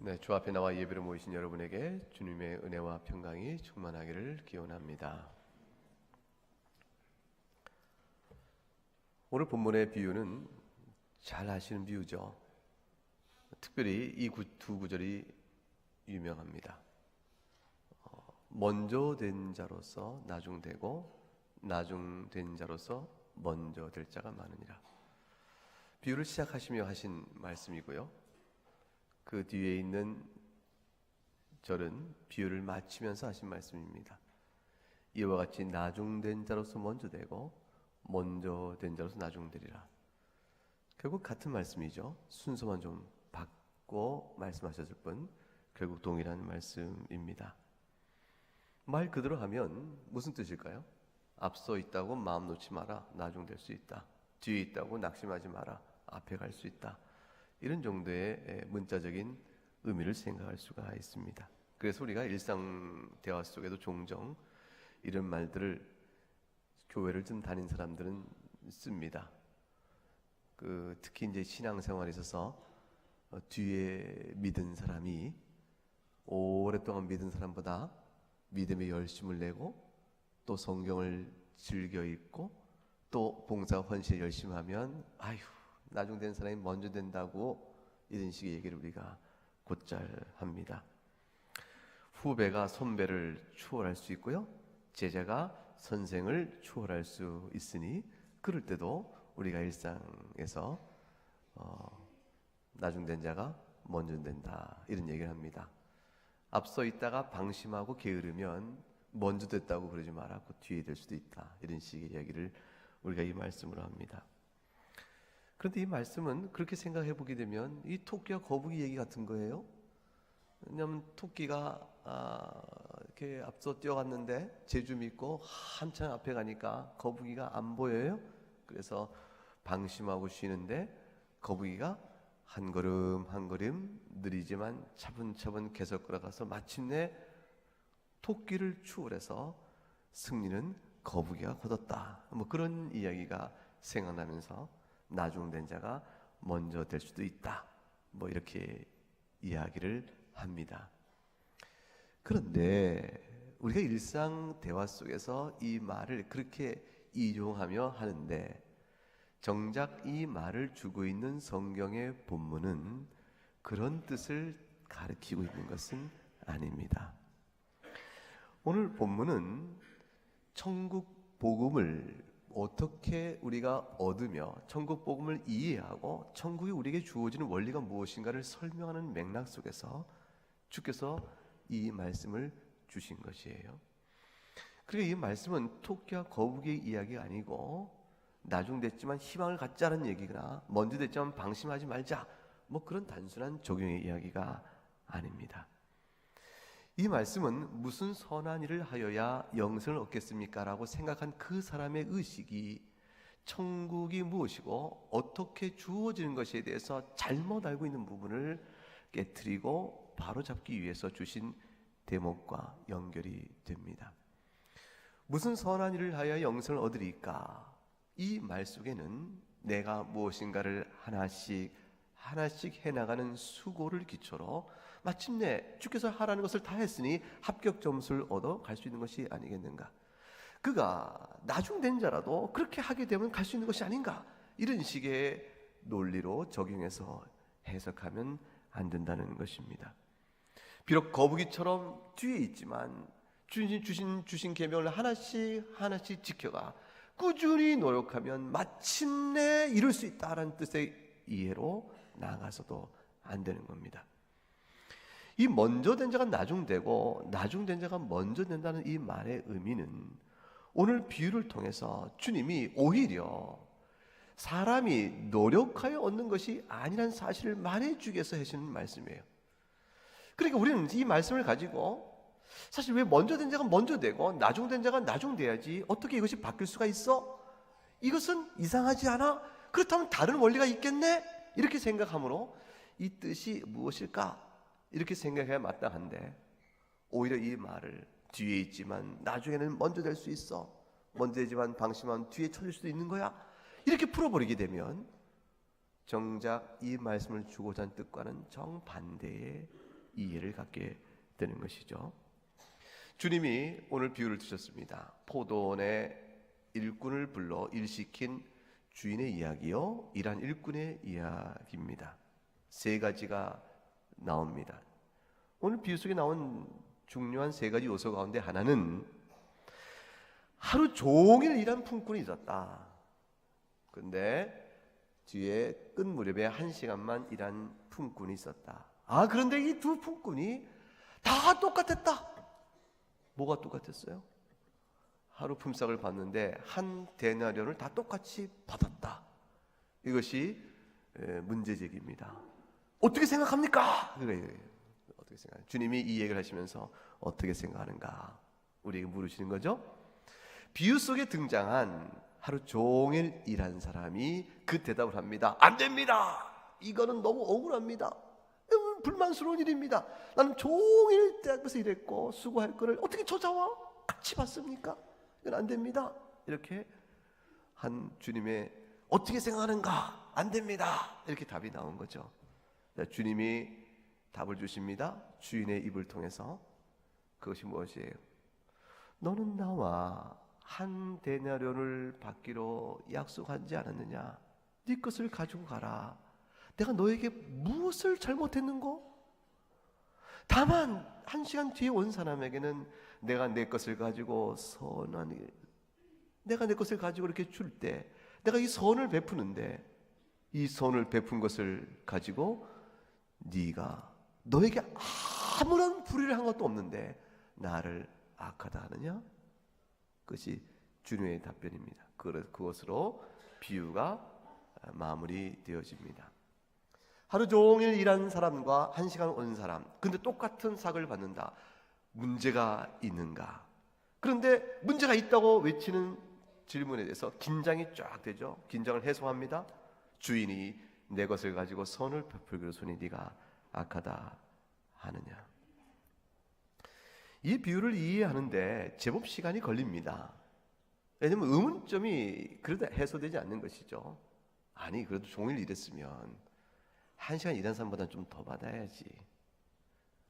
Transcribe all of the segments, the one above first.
네, 주 앞에 나와 예배를 모이신 여러분에게 주님의 은혜와 평강이 충만하기를 기원합니다. 오늘 본문의 비유는 잘 아시는 비유죠. 특별히 이 두 구절이 유명합니다. 먼저 된 자로서 나중되고 나중된 자로서 먼저 될 자가 많으니라. 비유를 시작하시며 하신 말씀이고요. 그 뒤에 있는 절은 비유를 마치면서 하신 말씀입니다. 이와 같이 나중된 자로서 먼저 되고 먼저 된 자로서 나중되리라. 결국 같은 말씀이죠. 순서만 좀 바꿔 말씀하셨을 뿐 결국 동일한 말씀입니다. 말 그대로 하면 무슨 뜻일까요? 앞서 있다고 마음 놓지 마라. 나중될 수 있다. 뒤에 있다고 낙심하지 마라. 앞에 갈 수 있다. 이런 정도의 문자적인 의미를 생각할 수가 있습니다. 그래서 우리가 일상 대화 속에도 종종 이런 말들을 교회를 좀 다닌 사람들은 씁니다. 특히 이제 신앙생활에 있어서 뒤에 믿은 사람이 오랫동안 믿은 사람보다 믿음에 열심을 내고 또 성경을 즐겨 읽고 또 봉사 헌신 열심히 하면 아휴 나중된 사람이 먼저 된다고 이런 식의 얘기를 우리가 곧잘 합니다. 후배가 선배를 추월할 수 있고요. 제자가 선생을 추월할 수 있으니 그럴 때도 우리가 일상에서 나중된 자가 먼저 된다 이런 얘기를 합니다. 앞서 있다가 방심하고 게으르면 먼저 됐다고 그러지 마라. 그 뒤에 될 수도 있다. 이런 식의 이야기를 우리가 이 말씀으로 합니다. 그런데 이 말씀은 그렇게 생각해 보게 되면 이 토끼와 거북이 얘기 같은 거예요. 왜냐하면 토끼가 이렇게 앞서 뛰어갔는데 재주 믿고 한참 앞에 가니까 거북이가 안 보여요. 그래서 방심하고 쉬는데 거북이가 한 걸음 한 걸음 느리지만 차분차분 계속 걸어가서 마침내 토끼를 추월해서 승리는 거북이가 거뒀다. 뭐 그런 이야기가 생각나면서 나중된 자가 먼저 될 수도 있다. 뭐 이렇게 이야기를 합니다. 그런데 우리가 일상 대화 속에서 이 말을 그렇게 이용하며 하는데 정작 이 말을 주고 있는 성경의 본문은 그런 뜻을 가리키고 있는 것은 아닙니다. 오늘 본문은 천국 복음을 어떻게 우리가 얻으며 천국 복음을 이해하고 천국이 우리에게 주어지는 원리가 무엇인가를 설명하는 맥락 속에서 주께서 이 말씀을 주신 것이에요. 그리고 이 말씀은 토끼와 거북이의 이야기가 아니고 나중됐지만 희망을 갖자는 얘기거나 먼저 됐지만 방심하지 말자 뭐 그런 단순한 적용의 이야기가 아닙니다. 이 말씀은 무슨 선한 일을 하여야 영생을 얻겠습니까? 라고 생각한 그 사람의 의식이 천국이 무엇이고 어떻게 주어지는 것에 대해서 잘못 알고 있는 부분을 깨트리고 바로잡기 위해서 주신 대목과 연결이 됩니다. 무슨 선한 일을 하여야 영생을 얻으리까? 이 말 속에는 내가 무엇인가를 하나씩 해나가는 수고를 기초로 마침내 주께서 하라는 것을 다 했으니 합격 점수를 얻어 갈 수 있는 것이 아니겠는가? 그가 나중된 자라도 그렇게 하게 되면 갈 수 있는 것이 아닌가? 이런 식의 논리로 적용해서 해석하면 안 된다는 것입니다. 비록 거북이처럼 뒤에 있지만 주신 계명을 하나씩 지켜가 꾸준히 노력하면 마침내 이룰 수 있다라는 뜻의 이해로 나아가서도 안 되는 겁니다. 이 먼저 된 자가 나중되고 나중된 자가 먼저 된다는 이 말의 의미는 오늘 비유를 통해서 주님이 오히려 사람이 노력하여 얻는 것이 아니라는 사실을 말해주기 위해서 하시는 말씀이에요. 그러니까 우리는 이 말씀을 가지고 사실 왜 먼저 된 자가 먼저 되고 나중된 자가 나중돼야지 어떻게 이것이 바뀔 수가 있어? 이것은 이상하지 않아? 그렇다면 다른 원리가 있겠네? 이렇게 생각하므로 이 뜻이 무엇일까? 이렇게 생각해야 마땅한데 오히려 이 말을 뒤에 있지만 나중에는 먼저 될 수 있어. 먼저 되지만 방심하면 뒤에 쳐질 수도 있는 거야. 이렇게 풀어버리게 되면 정작 이 말씀을 주고자 하는 뜻과는 정반대의 이해를 갖게 되는 것이죠. 주님이 오늘 비유를 주셨습니다. 포도원의 일꾼을 불러 일시킨 주인의 이야기요, 일한 일꾼의 이야기입니다. 세 가지가 나옵니다. 오늘 비유 속에 나온 중요한 세 가지 요소 가운데 하나는 하루 종일 일한 품꾼이 있었다. 근데 뒤에 끝 무렵에 1시간만 일한 품꾼이 있었다. 그런데 이 두 품꾼이 다 똑같았다. 뭐가 똑같았어요? 하루 품삯을 받는데 한 데나리온을 다 똑같이 받았다. 이것이 문제제기입니다. 어떻게 생각합니까? 어떻게 생각해요? 주님이 이 얘기를 하시면서 어떻게 생각하는가 우리에게 물으시는 거죠. 비유 속에 등장한 하루 종일 일한 사람이 그 대답을 합니다. 안 됩니다. 이거는 너무 억울합니다. 불만스러운 일입니다. 나는 종일 대학에서 일했고 수고할 거를 어떻게 저자와 같이 받습니까? 이건 안 됩니다. 이렇게 한 주님의 어떻게 생각하는가? 안 됩니다. 이렇게 답이 나온 거죠. 주님이 답을 주십니다. 주인의 입을 통해서. 그것이 무엇이에요? 너는 나와 한 데나리온을 받기로 약속하지 않았느냐? 네 것을 가지고 가라. 내가 너에게 무엇을 잘못했는고? 다만 1시간 뒤에 온 사람에게는 내가 내 것을 가지고 내가 내 것을 가지고 이렇게 줄 때 내가 이 선을 베푸는데 이 선을 베푼 것을 가지고 네가 너에게 아무런 불의를 한 것도 없는데 나를 악하다 하느냐? 그것이 주님의 답변입니다. 그것으로 비유가 마무리되어집니다. 하루 종일 일한 사람과 1시간 온 사람, 근데 똑같은 삭을 받는다. 문제가 있는가? 그런데 문제가 있다고 외치는 질문에 대해서 긴장이 쫙 되죠. 긴장을 해소합니다. 주인이 내 것을 가지고 선을 베풀기로 손이 네가 악하다 하느냐? 이 비유를 이해하는데 제법 시간이 걸립니다. 왜냐하면 의문점이 그러다 해소되지 않는 것이죠. 아니 그래도 종일 일했으면 1시간 일한 사람보다 좀 더 받아야지.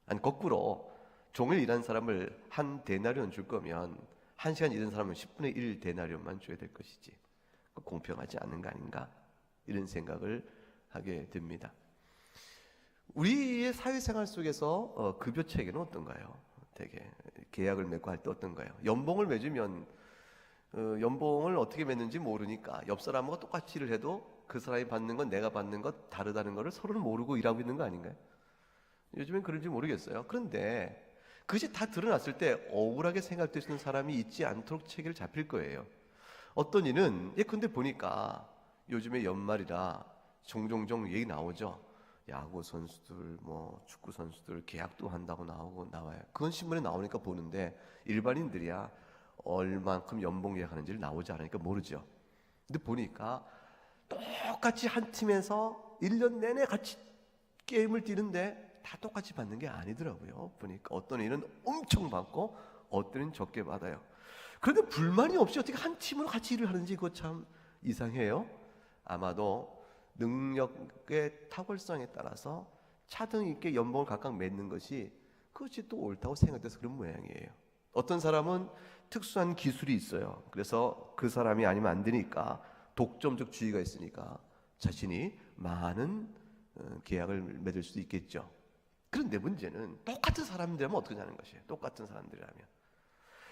아니 거꾸로 종일 일한 사람을 한 데나리온 줄 거면 1시간 일한 사람은 10분의 1 데나리온만 줘야 될 것이지. 공평하지 않은 거 아닌가? 이런 생각을 하게 됩니다. 우리의 사회생활 속에서 급여 체계는 어떤가요? 되게 계약을 맺고 할 때 어떤가요? 연봉을 맺으면 연봉을 어떻게 맺는지 모르니까 옆 사람과 똑같이 일을 해도 그 사람이 받는 건 내가 받는 것 다르다는 것을 서로는 모르고 일하고 있는 거 아닌가요? 요즘엔 그런지 모르겠어요. 그런데 그것이 다 드러났을 때 억울하게 생각될 수 있는 사람이 있지 않도록 체계를 잡힐 거예요. 어떤 이는 근데 보니까 요즘에 연말이라 종종 얘기 나오죠. 야구 선수들, 축구 선수들 계약도 한다고 나와요. 그건 신문에 나오니까 보는데 일반인들이야 얼만큼 연봉 계약하는지를 나오지 않으니까 모르죠. 근데 보니까 똑같이 한 팀에서 1년 내내 같이 게임을 뛰는데 다 똑같이 받는 게 아니더라고요. 보니까 어떤 일은 엄청 받고 어떤 일은 적게 받아요. 그런데 불만이 없이 어떻게 한 팀으로 같이 일을 하는지 그거 참 이상해요. 아마도 능력의 탁월성에 따라서 차등 있게 연봉을 각각 맺는 것이 그것이 또 옳다고 생각돼서 그런 모양이에요. 어떤 사람은 특수한 기술이 있어요. 그래서 그 사람이 아니면 안 되니까 독점적 주의가 있으니까 자신이 많은 계약을 맺을 수도 있겠죠. 그런데 문제는 똑같은 사람들이라면 어떻게 하는 것이에요. 똑같은 사람들이라면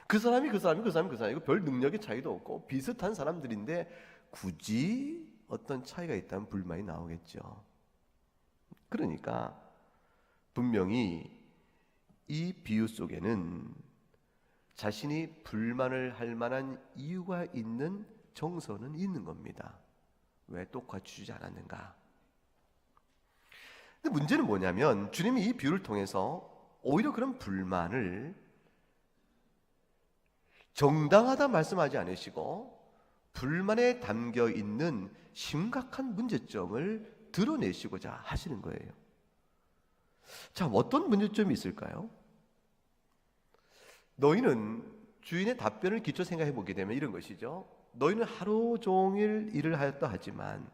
그 사람이 이거 별 능력의 차이도 없고 비슷한 사람들인데 굳이 어떤 차이가 있다면 불만이 나오겠죠. 그러니까 분명히 이 비유 속에는 자신이 불만을 할 만한 이유가 있는 정서는 있는 겁니다. 왜 똑같이 주지 않았는가? 근데 문제는 뭐냐면 주님이 이 비유를 통해서 오히려 그런 불만을 정당하다 말씀하지 않으시고 불만에 담겨 있는 심각한 문제점을 드러내시고자 하시는 거예요. 자, 어떤 문제점이 있을까요? 너희는 주인의 답변을 기초 생각해 보게 되면 이런 것이죠. 너희는 하루 종일 일을 하였다 하지만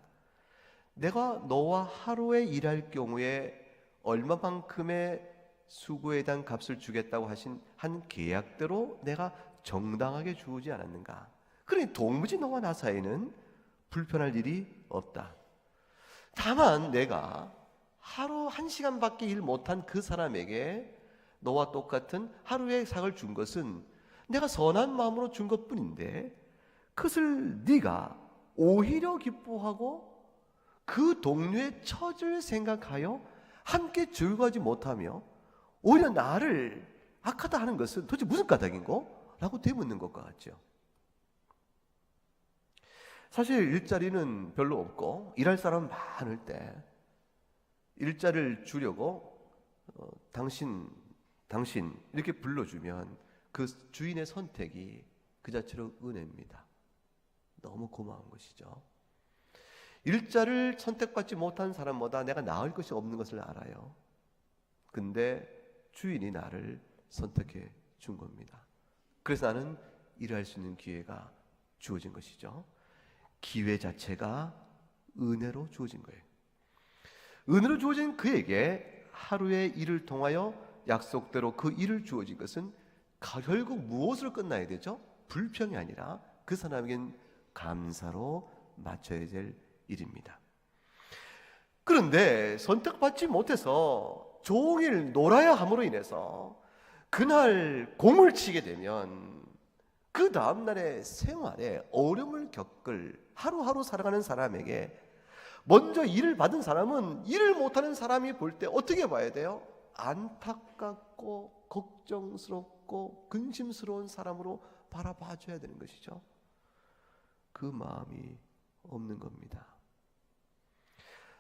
내가 너와 하루에 일할 경우에 얼마만큼의 수고에 대한 값을 주겠다고 한 계약대로 내가 정당하게 주어지 않았는가? 그러니 도무지 너와 나 사이는 불편할 일이 없다. 다만 내가 하루 1시간밖에 일 못한 그 사람에게 너와 똑같은 하루의 상을 준 것은 내가 선한 마음으로 준 것뿐인데, 그것을 네가 오히려 기뻐하고 그 동료의 처지를 생각하여 함께 즐거워하지 못하며 오히려 나를 악하다 하는 것은 도대체 무슨 까닭인고? 라고 되묻는 것과 같죠. 사실 일자리는 별로 없고 일할 사람 많을 때 일자리를 주려고 당신 이렇게 불러주면 그 주인의 선택이 그 자체로 은혜입니다. 너무 고마운 것이죠. 일자를 선택받지 못한 사람보다 내가 나을 것이 없는 것을 알아요. 근데 주인이 나를 선택해 준 겁니다. 그래서 나는 일할 수 있는 기회가 주어진 것이죠. 기회 자체가 은혜로 주어진 거예요. 은혜로 주어진 그에게 하루의 일을 통하여 약속대로 그 일을 주어진 것은 결국 무엇으로 끝나야 되죠? 불평이 아니라 그 사람에겐 감사로 맞춰야 될 일입니다. 그런데 선택받지 못해서 종일 놀아야 함으로 인해서 그날 공을 치게 되면 그 다음날의 생활에 어려움을 겪을 하루하루 살아가는 사람에게 먼저 일을 받은 사람은 일을 못하는 사람이 볼 때 어떻게 봐야 돼요? 안타깝고 걱정스럽고 근심스러운 사람으로 바라봐줘야 되는 것이죠. 그 마음이 없는 겁니다.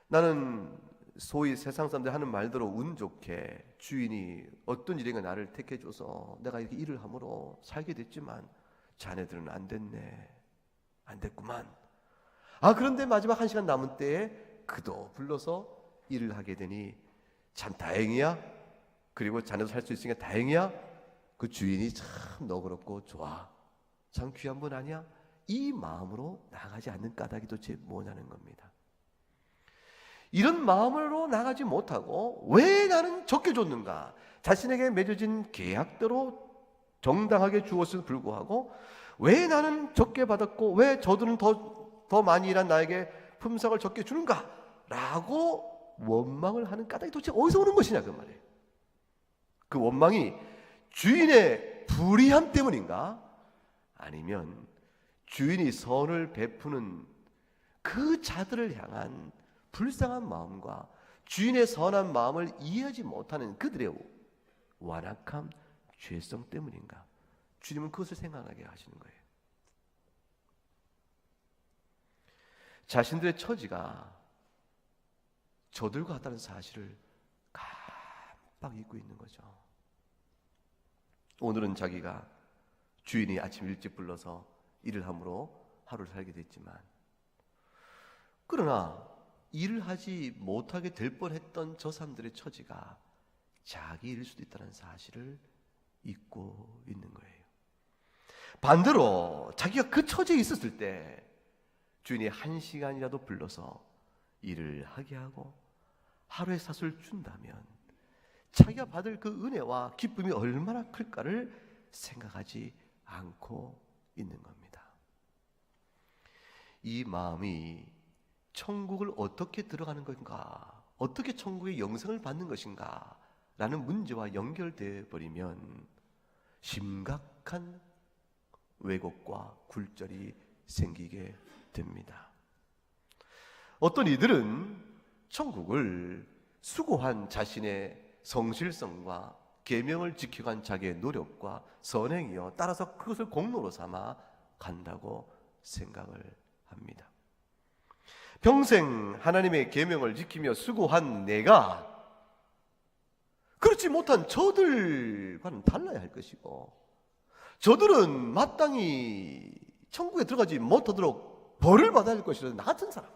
나는 소위 세상 사람들이 하는 말대로 운 좋게 주인이 어떤 일인가 나를 택해줘서 내가 이렇게 일을 함으로 살게 됐지만 자네들은 안 됐네, 안 됐구만. 그런데 마지막 1시간 남은 때에 그도 불러서 일을 하게 되니 참 다행이야. 그리고 자네도 살 수 있으니까 다행이야. 그 주인이 참 너그럽고 좋아, 참 귀한 분 아니야. 이 마음으로 나가지 않는 까닭이 도대체 뭐냐는 겁니다. 이런 마음으로 나가지 못하고 왜 나는 적게 줬는가? 자신에게 맺어진 계약대로 정당하게 주었음에도 불구하고 왜 나는 적게 받았고 왜 저들은 더 많이 일한 나에게 품삯을 적게 주는가? 라고 원망을 하는 까닭이 도대체 어디서 오는 것이냐 그 말이에요. 그 원망이 주인의 불의함 때문인가? 아니면 주인이 선을 베푸는 그 자들을 향한 불쌍한 마음과 주인의 선한 마음을 이해하지 못하는 그들의 완악함, 죄성 때문인가? 주님은 그것을 생각하게 하시는 거예요. 자신들의 처지가 저들과 같다는 사실을 깜빡 잊고 있는 거죠. 오늘은 자기가 주인이 아침 일찍 불러서 일을 함으로 하루를 살게 됐지만, 그러나 일을 하지 못하게 될 뻔했던 저 사람들의 처지가 자기 일일 수도 있다는 사실을 잊고 있는 거예요. 반대로 자기가 그 처지에 있었을 때 주인이 1시간이라도 불러서 일을 하게 하고 하루의 삭을 준다면 자기가 받을 그 은혜와 기쁨이 얼마나 클까를 생각하지 않고 있는 겁니다. 이 마음이 천국을 어떻게 들어가는 건가, 어떻게 천국의 영생을 받는 것인가 라는 문제와 연결되어 버리면 심각한 왜곡과 굴절이 생기게 됩니다. 어떤 이들은 천국을 수고한 자신의 성실성과 계명을 지켜간 자기의 노력과 선행이요, 따라서 그것을 공로로 삼아 간다고 생각을 합니다. 평생 하나님의 계명을 지키며 수고한 내가 그렇지 못한 저들과는 달라야 할 것이고, 저들은 마땅히 천국에 들어가지 못하도록 벌을 받아야 할 것이라 나 같은 사람,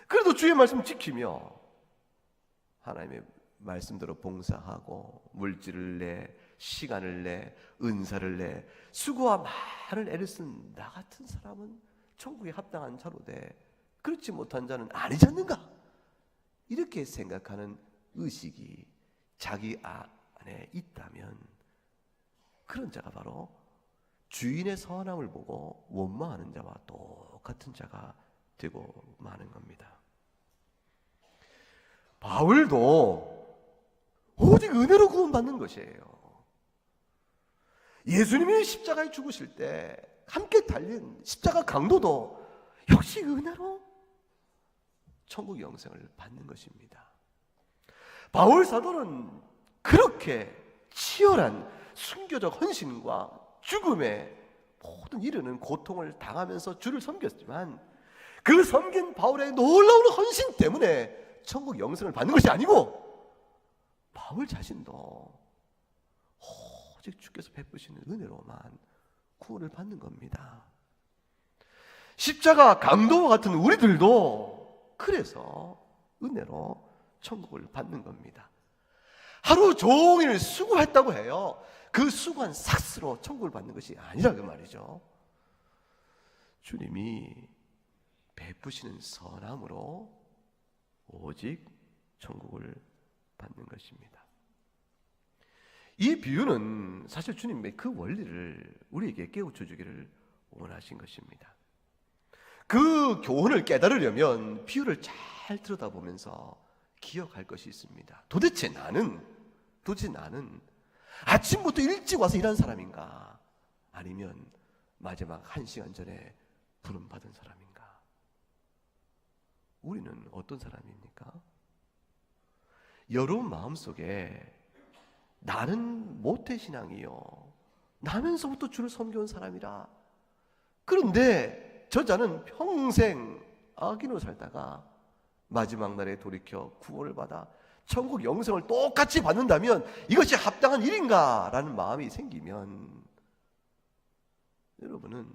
그래도 주의 말씀 지키며 하나님의 말씀대로 봉사하고 물질을 내, 시간을 내, 은사를 내, 수고와 많은 애를 쓴 나 같은 사람은 천국에 합당한 자로 돼, 그렇지 못한 자는 아니지 않는가? 이렇게 생각하는 의식이 자기 안에 있다면 그런 자가 바로 주인의 선함을 보고 원망하는 자와 똑같은 자가 되고 마는 겁니다. 바울도 오직 은혜로 구원받는 것이에요. 예수님이 십자가에 죽으실 때 함께 달린 십자가 강도도 역시 은혜로 천국 영생을 받는 것입니다. 바울 사도는 그렇게 치열한 순교적 헌신과 죽음에 모든 이르는 고통을 당하면서 주를 섬겼지만 그 섬긴 바울의 놀라운 헌신 때문에 천국 영생을 받는 것이 아니고 바울 자신도 오직 주께서 베푸시는 은혜로만 구원을 받는 겁니다. 십자가 강도와 같은 우리들도 그래서 은혜로 천국을 받는 겁니다. 하루 종일 수고했다고 해요. 그 수고한 삭스로 천국을 받는 것이 아니라 그 말이죠. 주님이 베푸시는 선함으로 오직 천국을 받는 것입니다. 이 비유는 사실 주님의 그 원리를 우리에게 깨우쳐 주기를 원하신 것입니다. 그 교훈을 깨달으려면 비유를 잘 들여다보면서 기억할 것이 있습니다. 도대체 나는 아침부터 일찍 와서 일한 사람인가? 아니면 마지막 1시간 전에 부름받은 사람인가? 우리는 어떤 사람입니까? 여러분 마음속에 나는 모태신앙이요, 나면서부터 주를 섬겨온 사람이라, 그런데 저자는 평생 악인으로 살다가 마지막 날에 돌이켜 구원을 받아 천국 영생을 똑같이 받는다면 이것이 합당한 일인가? 라는 마음이 생기면 여러분은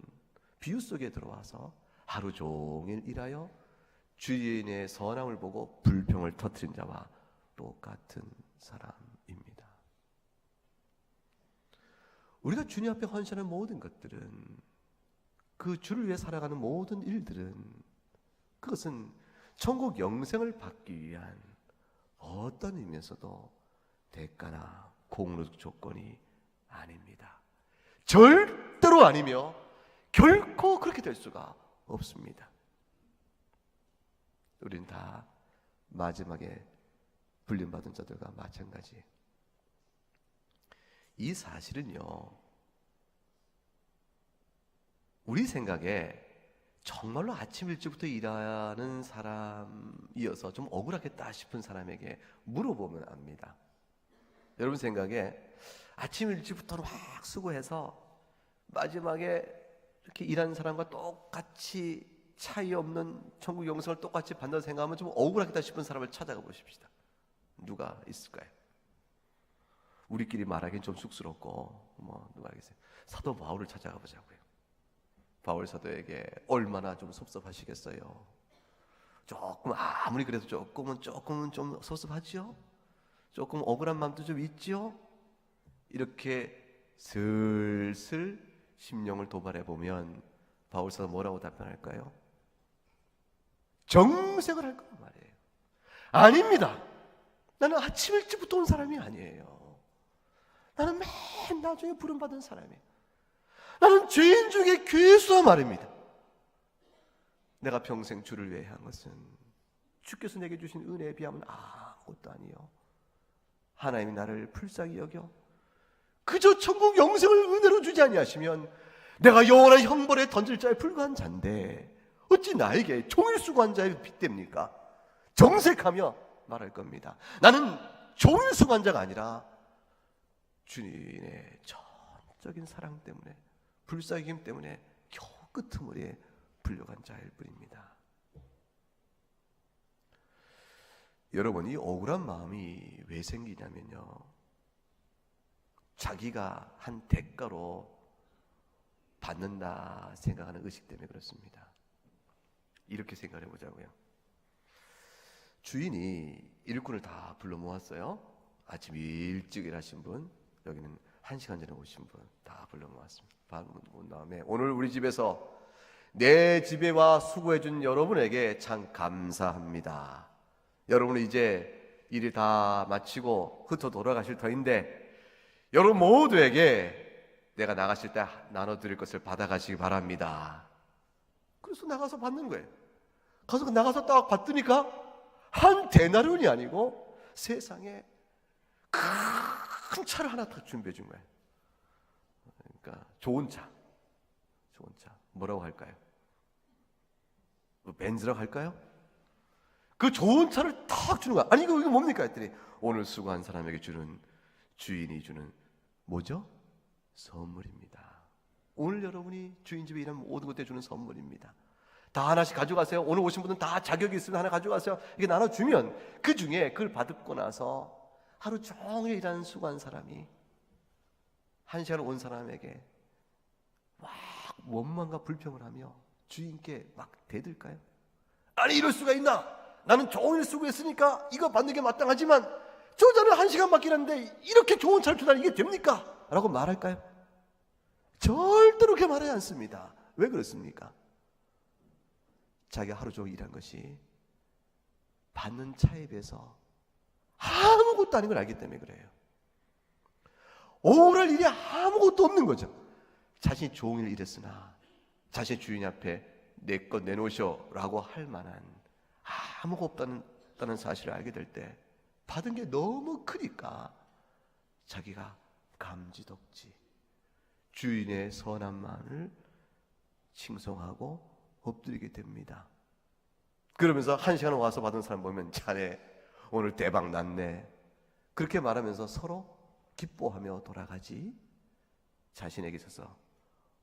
비유 속에 들어와서 하루 종일 일하여 주인의 선함을 보고 불평을 터뜨린 자와 똑같은 사람입니다. 우리가 주님 앞에 헌신하는 모든 것들은, 그 주를 위해 살아가는 모든 일들은, 그것은 천국 영생을 받기 위한 어떤 의미에서도 대가나 공로적 조건이 아닙니다. 절대로 아니며 결코 그렇게 될 수가 없습니다. 우린 다 마지막에 불림받은 자들과 마찬가지예요. 이 사실은요, 우리 생각에 정말로 아침 일찍부터 일하는 사람이어서 좀 억울하겠다 싶은 사람에게 물어보면 압니다. 여러분 생각에 아침 일찍부터 막 수고해서 마지막에 이렇게 일하는 사람과 똑같이 차이 없는 천국 영생을 똑같이 받는다 생각하면 좀 억울하겠다 싶은 사람을 찾아가 보십시다. 누가 있을까요? 우리끼리 말하기는 좀 쑥스럽고 누가 알겠어요? 사도 바울을 찾아가 보자고요. 바울 사도에게 얼마나 좀 섭섭하시겠어요. 조금 아무리 그래도 조금은 좀 섭섭하지요. 조금 억울한 마음도 좀 있지요. 이렇게 슬슬 심령을 도발해 보면 바울 사도 뭐라고 답변할까요? 정색을 할 거란 말이에요. 아닙니다. 나는 아침 일찍부터 온 사람이 아니에요. 나는 맨 나중에 부름받은 사람이에요. 나는 죄인 중에 괴수한 말입니다. 내가 평생 주를 위해 한 것은 주께서 내게 주신 은혜에 비하면 아무것도 아니요. 하나님이 나를 불쌍히 여겨 그저 천국 영생을 은혜로 주지 아니하시면 내가 영원한 형벌에 던질 자에 불과한 자인데 어찌 나에게 종일 수고한 자에 빗댑니까? 정색하며 말할 겁니다. 나는 종일 수고한 자가 아니라 주님의 전적인 사랑 때문에, 불쌍힘 때문에 겨우 끄트머리에 불려간 자일 뿐입니다. 여러분, 이 억울한 마음이 왜 생기냐면요, 자기가 한 대가로 받는다 생각하는 의식 때문에 그렇습니다. 이렇게 생각해 보자고요. 주인이 일꾼을 다 불러 모았어요. 아침 일찍 일하신 분, 여기는 1시간 전에 오신 분 다 불러 모았습니다. 본 다음에 오늘 우리 집에서 내 집에 와 수고해 준 여러분에게 참 감사합니다. 여러분은 이제 일이 다 마치고 흩어 돌아가실 터인데 여러분 모두에게 내가 나가실 때 나눠드릴 것을 받아가시기 바랍니다. 그래서 나가서 받는 거예요. 가서 나가서 딱 받으니까 한 데나리온이 아니고 세상에 큰 차를 하나 딱 준비해 준 거예요. 그러니까 좋은 차. 뭐라고 할까요? 벤츠라고 할까요? 그 좋은 차를 탁 주는 거야. 아니 이거 뭡니까 했더니 오늘 수고한 사람에게 주는, 주인이 주는 뭐죠? 선물입니다. 오늘 여러분이 주인 집에 일하는 모든 것에 주는 선물입니다. 다 하나씩 가져가세요. 오늘 오신 분은 다 자격이 있으면 하나 가져가세요. 이게 나눠주면 그 중에 그걸 받고 나서 하루 종일 일하는 수고한 사람이 한 시간 온 사람에게 막 원망과 불평을 하며 주인께 막 대들까요? 아니 이럴 수가 있나? 나는 종일 수고했으니까 이거 받는 게 마땅하지만 저 자는 한 시간밖에 일하는데 이렇게 좋은 차를 주다니 이게 됩니까? 라고 말할까요? 절대로 그렇게 말하지 않습니다. 왜 그렇습니까? 자기가 하루 종일 일한 것이 받는 차에 비해서 아무것도 아닌 걸 알기 때문에 그래요. 억울할 일이 아무것도 없는 거죠. 자신이 종일 일했으나 자신의 주인 앞에 내 것 내놓으셔 라고 할 만한 아무것도 없다는 사실을 알게 될 때 받은 게 너무 크니까 자기가 감지덕지 주인의 선한 마음을 칭송하고 엎드리게 됩니다. 그러면서 한 시간 와서 받은 사람 보면 자네 오늘 대박 났네 그렇게 말하면서 서로 기뻐하며 돌아가지 자신에게 있어서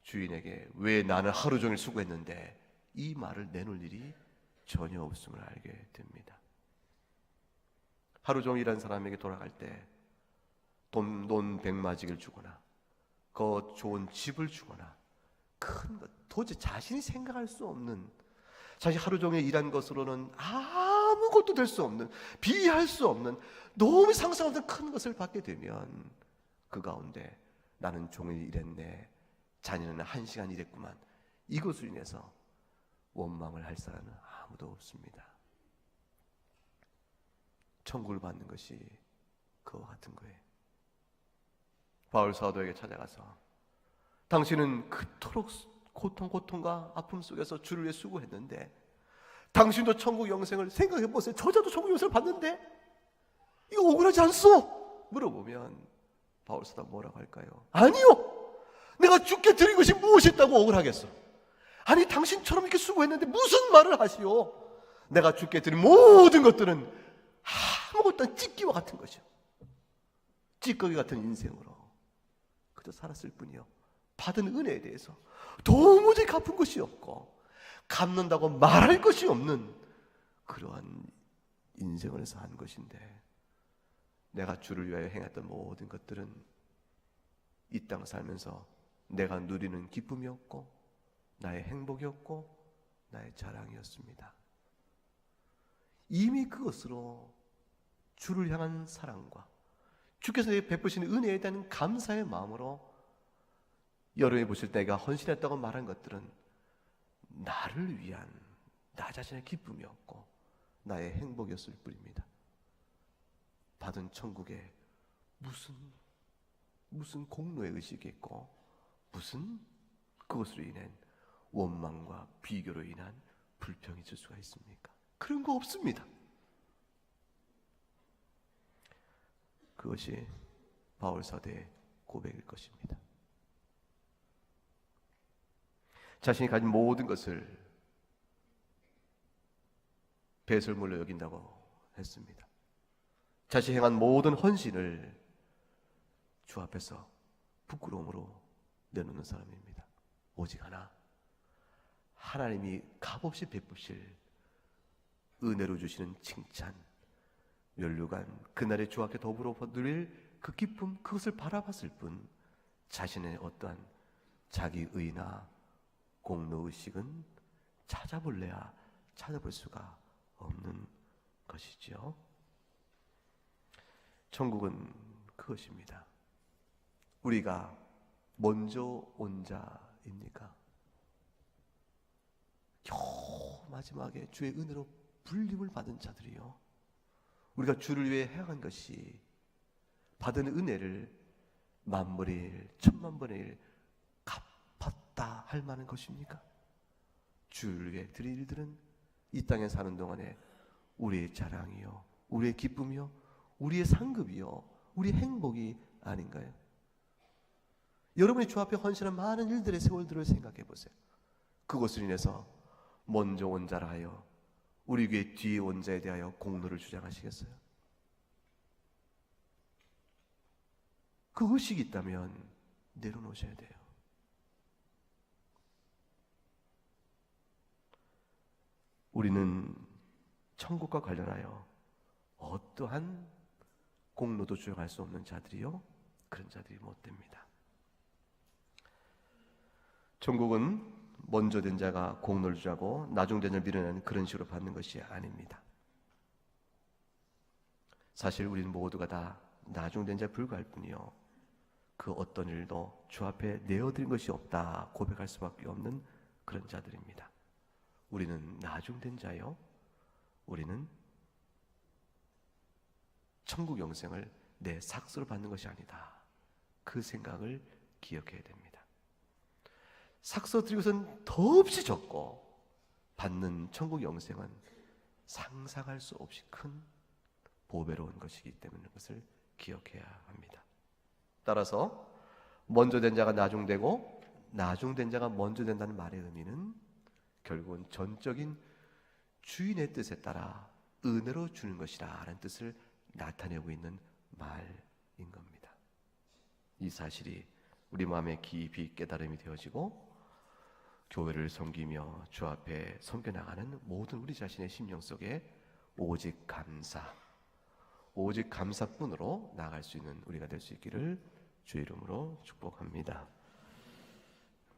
주인에게 왜 나는 하루 종일 수고했는데 이 말을 내놓을 일이 전혀 없음을 알게 됩니다. 하루 종일 일한 사람에게 돌아갈 때 돈 100마직을 주거나 그 좋은 집을 주거나 큰 것, 도저히 자신이 생각할 수 없는, 자신이 하루 종일 일한 것으로는 아무것도 될 수 없는, 비할 수 없는, 너무 상상하던 큰 것을 받게 되면 그 가운데 나는 종일 일했네, 자네는 1시간 일했구만, 이것으로 인해서 원망을 할 사람은 아무도 없습니다. 천국을 받는 것이 그와 같은 거예요. 바울 사도에게 찾아가서 당신은 그토록 고통과 아픔 속에서 주를 위해 수고했는데 당신도 천국 영생을 생각해 보세요. 저자도 천국 영생을 받는데 이거 억울하지 않소? 물어보면 바울 사도 뭐라고 할까요? 아니요, 내가 주께 드린 것이 무엇이 있다고 억울하겠어? 아니 당신처럼 이렇게 수고했는데 무슨 말을 하시오? 내가 주께 드린 모든 것들은 아무것도 찢기와 같은 것이요, 찌꺼기 같은 인생으로 그저 살았을 뿐이요, 받은 은혜에 대해서 도무지 갚은 것이 없고 갚는다고 말할 것이 없는 그러한 인생을 산 것인데, 내가 주를 위하여 행했던 모든 것들은 이 땅 살면서 내가 누리는 기쁨이었고 나의 행복이었고 나의 자랑이었습니다. 이미 그것으로 주를 향한 사랑과 주께서 내게 베푸시는 은혜에 대한 감사의 마음으로 여러분이 보실 때 내가 헌신했다고 말한 것들은 나를 위한 나 자신의 기쁨이었고 나의 행복이었을 뿐입니다. 받은 천국에 무슨 공로의 의식이 있고 무슨 그것으로 인한 원망과 비교로 인한 불평이 있을 수가 있습니까? 그런 거 없습니다. 그것이 바울 사도의 고백일 것입니다. 자신이 가진 모든 것을 배설물로 여긴다고 했습니다. 자신이 행한 모든 헌신을 주 앞에서 부끄러움으로 내놓는 사람입니다. 오직 하나, 하나님이 값없이 베푸실 은혜로 주시는 칭찬, 면류관, 그날의 주 앞에 더불어 누릴 그 기쁨, 그것을 바라봤을 뿐 자신의 어떠한 자기 의나 공로의식은 찾아볼래야 찾아볼 수가 없는 것이지요. 천국은 그것입니다. 우리가 먼저 온 자입니까? 겨우 마지막에 주의 은혜로 불림을 받은 자들이요, 우리가 주를 위해 행한 것이 받은 은혜를 만번의 일, 천만번의 일 갚았다 할 만한 것입니까? 주를 위해 드릴 일들은 이 땅에 사는 동안에 우리의 자랑이요, 우리의 기쁨이요, 우리의 상급이요, 우리의 행복이 아닌가요? 여러분이 주 앞에 헌신한 많은 일들의 세월들을 생각해 보세요. 그것을 인해서 먼저 온 자라 하여 우리 교회 뒤에 온 자에 대하여 공로를 주장하시겠어요? 그 의식이 있다면 내려놓으셔야 돼요. 우리는 천국과 관련하여 어떠한 공로도 주장할 수 없는 자들이요, 그런 자들이 못 됩니다. 천국은 먼저 된 자가 공로를 주자고 나중된 자를 밀어내는 그런 식으로 받는 것이 아닙니다. 사실 우리는 모두가 다 나중된 자에 불과할 뿐이요, 그 어떤 일도 주 앞에 내어드린 것이 없다 고백할 수밖에 없는 그런 자들입니다. 우리는 나중된 자요, 우리는 천국 영생을 내 삭스로 받는 것이 아니다, 그 생각을 기억해야 됩니다. 삭스 드리고선 더없이 적고 받는 천국 영생은 상상할 수 없이 큰 보배로운 것이기 때문에 그것을 기억해야 합니다. 따라서 먼저 된 자가 나중되고 나중된 자가 먼저 된다는 말의 의미는 결국은 전적인 주인의 뜻에 따라 은혜로 주는 것이라 하는 뜻을 나타내고 있는 말인 겁니다. 이 사실이 우리 마음에 깊이 깨달음이 되어지고 교회를 섬기며 주 앞에 섬겨나가는 모든 우리 자신의 심령 속에 오직 감사뿐으로 나아갈 수 있는 우리가 될 수 있기를 주의 이름으로 축복합니다.